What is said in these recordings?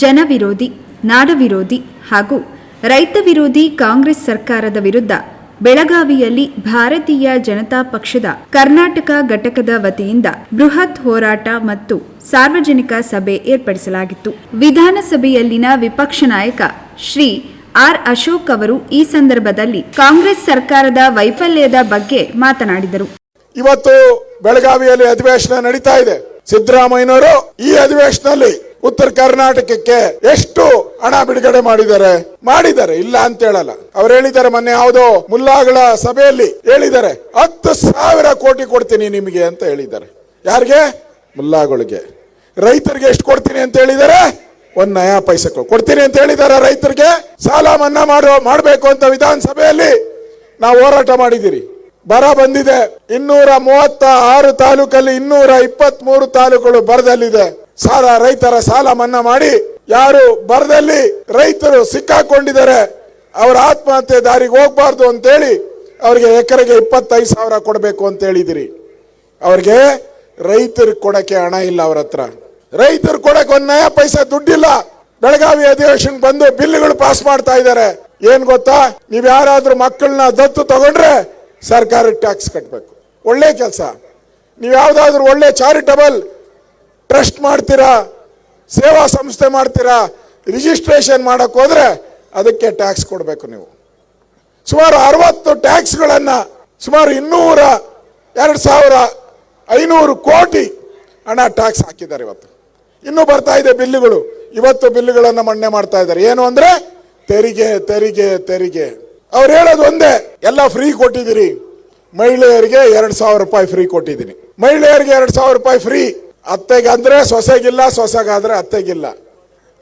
ಜನವಿರೋಧಿ, ನಾಡವಿರೋಧಿ ಹಾಗೂ ರೈತ ವಿರೋಧಿ ಕಾಂಗ್ರೆಸ್ ಸರ್ಕಾರದ ವಿರುದ್ಧ ಬೆಳಗಾವಿಯಲ್ಲಿ ಭಾರತೀಯ ಜನತಾ ಪಕ್ಷದ ಕರ್ನಾಟಕ ಘಟಕದ ವತಿಯಿಂದ ಬೃಹತ್ ಹೋರಾಟ ಮತ್ತು ಸಾರ್ವಜನಿಕ ಸಭೆ ಏರ್ಪಡಿಸಲಾಗಿತ್ತು. ವಿಧಾನಸಭೆಯಲ್ಲಿನ ವಿಪಕ್ಷ ನಾಯಕ ಶ್ರೀ ಆರ್ ಅಶೋಕ್ ಅವರು ಈ ಸಂದರ್ಭದಲ್ಲಿ ಕಾಂಗ್ರೆಸ್ ಸರ್ಕಾರದ ವೈಫಲ್ಯದ ಬಗ್ಗೆ ಮಾತನಾಡಿದರು. ಇವತ್ತು ಬೆಳಗಾವಿಯಲ್ಲಿ ಅಧಿವೇಶನ ನಡೀತಾ ಇದೆ. ಸಿದ್ದರಾಮಯ್ಯನವರು ಈ ಅಧಿವೇಶನದಲ್ಲಿ ಉತ್ತರ ಕರ್ನಾಟಕಕ್ಕೆ ಎಷ್ಟು ಹಣ ಬಿಡುಗಡೆ ಮಾಡಿದ್ದಾರೆ ಇಲ್ಲ ಅಂತ ಹೇಳಲ್ಲ. ಅವ್ರು ಹೇಳಿದ್ದಾರೆ, ಮೊನ್ನೆ ಯಾವುದೋ ಮುಲ್ಲಾಗಳ ಸಭೆಯಲ್ಲಿ ಹೇಳಿದ್ದಾರೆ 10,000 ಕೋಟಿ ಕೊಡ್ತೀನಿ ನಿಮಗೆ ಅಂತ ಹೇಳಿದ್ದಾರೆ. ಯಾರಿಗೆ? ಮುಲ್ಲಾಗಳಿಗೆ. ರೈತರಿಗೆ ಎಷ್ಟು ಕೊಡ್ತೀನಿ ಅಂತ ಹೇಳಿದ್ದಾರೆ? 1 ನಯಾ ಪೈಸೆ ಕೊಡ್ತೀನಿ ಅಂತ ಹೇಳಿದ್ದಾರೆ. ರೈತರಿಗೆ ಸಾಲ ಮನ್ನಾ ಮಾಡಬೇಕು ಅಂತ ವಿಧಾನಸಭೆಯಲ್ಲಿ ನಾವು ಹೋರಾಟ ಮಾಡಿದಿರಿ. ಬರ ಬಂದಿದೆ. 236 ತಾಲೂಕಲ್ಲಿ 223 ತಾಲೂಕುಗಳು ಬರದಲ್ಲಿದೆ. ರೈತರ ಸಾಲ ಮನ್ನಾ ಮಾಡಿ ಯಾರು ಬರದಲ್ಲಿ ರೈತರು ಸಿಕ್ಕಾಕೊಂಡಿದ್ದಾರೆ ಅವರ ಆತ್ಮಹತ್ಯೆ ದಾರಿಗೆ ಹೋಗ್ಬಾರ್ದು ಅಂತೇಳಿ ಅವ್ರಿಗೆ ಎಕರೆಗೆ 25,000 ಕೊಡಬೇಕು ಅಂತ ಹೇಳಿದಿರಿ. ಅವ್ರಿಗೆ ರೈತರು ಕೊಡಕ್ಕೆ ಹಣ ಇಲ್ಲ. ಅವ್ರ ಹತ್ರ ರೈತರು ಕೊಡಕ್ಕೆ 1 ನಯಾ ಪೈಸೆ ದುಡ್ಡಿಲ್ಲ. ಬೆಳಗಾವಿ ಅಧಿವೇಶನ ಬಂದು ಬಿಲ್ಗಳು ಪಾಸ್ ಮಾಡ್ತಾ ಇದ್ದಾರೆ. ಏನ್ ಗೊತ್ತಾ? ನೀವ್ ಯಾರಾದ್ರೂ ಮಕ್ಕಳನ್ನ ದತ್ತು ತಗೊಂಡ್ರೆ ಸರ್ಕಾರಕ್ಕೆ ಟ್ಯಾಕ್ಸ್ ಕಟ್ಟಬೇಕು. ಒಳ್ಳೆ ಕೆಲಸ. ನೀವು ಯಾವ್ದಾದ್ರು ಒಳ್ಳೆ ಚಾರಿಟಬಲ್ ಟ್ರಸ್ಟ್ ಮಾಡ್ತೀರಾ, ಸೇವಾ ಸಂಸ್ಥೆ ಮಾಡ್ತೀರಾ, ರಿಜಿಸ್ಟ್ರೇಷನ್ ಮಾಡಕ್ ಹೋದ್ರೆ ಅದಕ್ಕೆ ಟ್ಯಾಕ್ಸ್ ಕೊಡಬೇಕು. ನೀವು ಸುಮಾರು 60 ಟ್ಯಾಕ್ಸ್ಗಳನ್ನ ಸುಮಾರು 2,500 ಕೋಟಿ ಹಣ ಟ್ಯಾಕ್ಸ್ ಹಾಕಿದ್ದಾರೆ. ಇವತ್ತು ಇನ್ನೂ ಬರ್ತಾ ಇದೆ ಬಿಲ್ಲುಗಳು. ಇವತ್ತು ಬಿಲ್ಲುಗಳನ್ನ ಮನ್ನಾ ಮಾಡ್ತಾ ಇದ್ದಾರೆ. ಏನು ಅಂದ್ರೆ ತೆರಿಗೆ ತೆರಿಗೆ ತೆರಿಗೆ. ಅವ್ರು ಹೇಳೋದು ಒಂದೇ, ಎಲ್ಲ ಫ್ರೀ ಕೊಟ್ಟಿದ್ದೀರಿ. ಮಹಿಳೆಯರಿಗೆ 2,000 ರೂಪಾಯಿ ಫ್ರೀ ಕೊಟ್ಟಿದ್ದೀನಿ. ಮಹಿಳೆಯರಿಗೆ 2,000 ರೂಪಾಯಿ ಫ್ರೀ. ಅತ್ತೆಗೆ ಅಂದ್ರೆ ಸೊಸೆಗಿಲ್ಲ, ಸೊಸೆಗಾದ್ರೆ ಅತ್ತೆಗಿಲ್ಲ.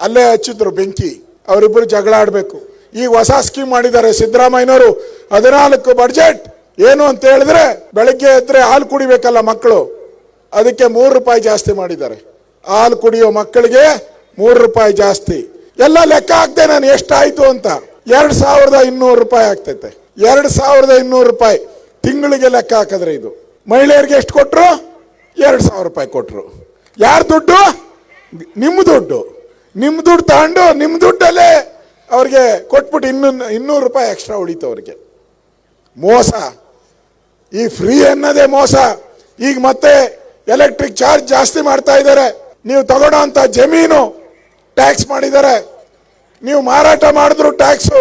ಅಲ್ಲೇ ಹಚ್ಚಿದ್ರು ಬೆಂಕಿ. ಅವರಿಬ್ಬರು ಜಗಳ ಆಡ್ಬೇಕು. ಈಗ ಹೊಸ ಸ್ಕೀಮ್ ಮಾಡಿದ್ದಾರೆ ಸಿದ್ದರಾಮಯ್ಯನವರು. 14 ಬಡ್ಜೆಟ್. ಏನು ಅಂತ ಹೇಳಿದ್ರೆ ಬೆಳಗ್ಗೆ ಎದ್ರೆ ಹಾಲು ಕುಡಿಬೇಕಲ್ಲ ಮಕ್ಕಳು, ಅದಕ್ಕೆ 3 ರೂಪಾಯಿ ಜಾಸ್ತಿ ಮಾಡಿದ್ದಾರೆ. ಹಾಲು ಕುಡಿಯೋ ಮಕ್ಕಳಿಗೆ 3 ರೂಪಾಯಿ ಜಾಸ್ತಿ. ಎಲ್ಲ ಲೆಕ್ಕ ಹಾಕ್ದೆ ನಾನು ಎಷ್ಟಾಯ್ತು ಅಂತ. 2,200 ರೂಪಾಯಿ ಆಗ್ತೈತೆ. 2,200 ರೂಪಾಯಿ ತಿಂಗಳಿಗೆ ಲೆಕ್ಕ ಹಾಕಿದ್ರೆ ಇದು. ಮಹಿಳೆಯರಿಗೆ ಎಷ್ಟು ಕೊಟ್ರು? 2,000 ರೂಪಾಯಿ ಕೊಟ್ರು. ಯಾರ ದುಡ್ಡು? ನಿಮ್ಮ ದುಡ್ಡು. ನಿಮ್ಮ ದುಡ್ಡು ತಗೊಂಡು ನಿಮ್ಮ ದುಡ್ಡಲ್ಲೇ ಅವ್ರಿಗೆ ಕೊಟ್ಬಿಟ್ಟು 200 ರೂಪಾಯಿ ಎಕ್ಸ್ಟ್ರಾ ಉಳಿತು ಅವ್ರಿಗೆ. ಮೋಸ. ಈ ಫ್ರೀ ಅನ್ನೋದೇ ಮೋಸ. ಈಗ ಮತ್ತೆ ಎಲೆಕ್ಟ್ರಿಕ್ ಚಾರ್ಜ್ ಜಾಸ್ತಿ ಮಾಡ್ತಾ ಇದ್ದಾರೆ. ನೀವು ತಗೊಳ್ಳೋ ಅಂತ ಜಮೀನು ಟ್ಯಾಕ್ಸ್ ಮಾಡಿದ್ದಾರೆ. ನೀವು ಮಾರಾಟ ಮಾಡಿದ್ರು ಟ್ಯಾಕ್ಸು.